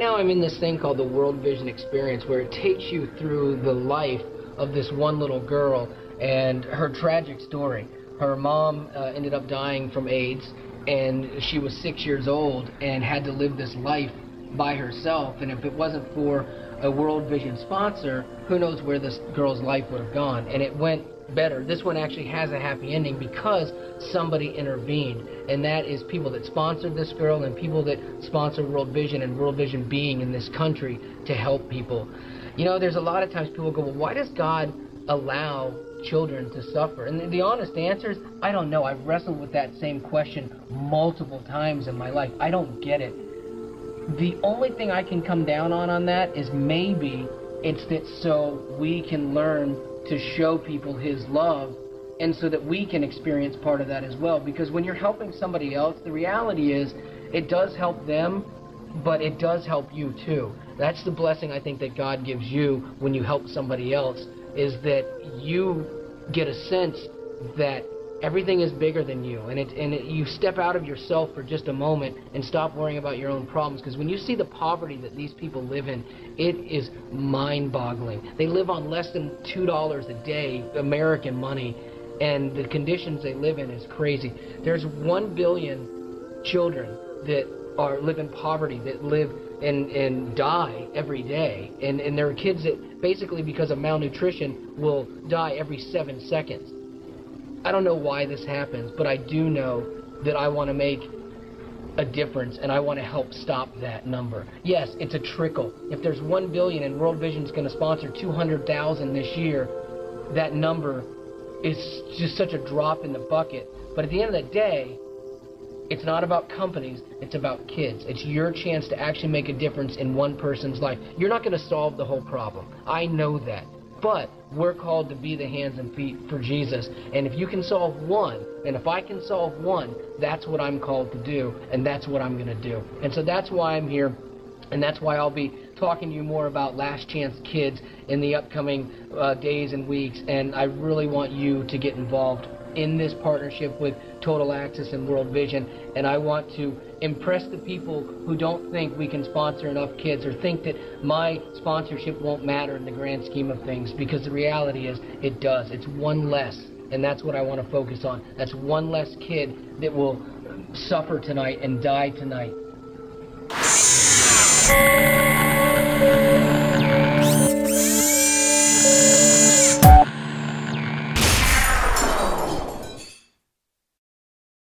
now I'm in this thing called the World Vision Experience, where it takes you through the life of this one little girl and her tragic story. Her mom ended up dying from AIDS, and she was 6 years old and had to live this life by herself. And if it wasn't for a World Vision sponsor, who knows where this girl's life would have gone. And it went better. This one actually has a happy ending because somebody intervened, and that is people that sponsored this girl and people that sponsor World Vision and World Vision being in this country to help people. You know, there's a lot of times people go, well, why does God allow children to suffer? And the honest answer is, I don't know. I've wrestled with that same question multiple times in my life. I don't get it. The only thing I can come down on that is maybe it's that so we can learn to show people His love, and so that we can experience part of that as well. Because when you're helping somebody else, the reality is it does help them, but it does help you too. That's the blessing I think that God gives you when you help somebody else, is that you get a sense that everything is bigger than you, and you step out of yourself for just a moment and stop worrying about your own problems. Because when you see the poverty that these people live in, it is mind-boggling. They live on less than $2 a day, American money, and the conditions they live in is crazy. There's 1 billion children that live in poverty, that live and die every day, and there are kids that basically, because of malnutrition, will die every 7 seconds. I don't know why this happens, but I do know that I want to make a difference, and I want to help stop that number. Yes, it's a trickle. If there's 1 billion and World Vision is going to sponsor 200,000 this year, that number is just such a drop in the bucket. But at the end of the day, it's not about companies, it's about kids. It's your chance to actually make a difference in one person's life. You're not going to solve the whole problem. I know that. But we're called to be the hands and feet for Jesus. And if you can solve one, and if I can solve one, that's what I'm called to do, and that's what I'm going to do. And so that's why I'm here, and that's why I'll be talking to you more about Last Chance Kids in the upcoming days and weeks. And I really want you to get involved in this partnership with Total Access and World Vision. And I want to impress the people who don't think we can sponsor enough kids, or think that my sponsorship won't matter in the grand scheme of things, because the reality is it does. It's one less, and that's what I want to focus on. That's one less kid that will suffer tonight and die tonight.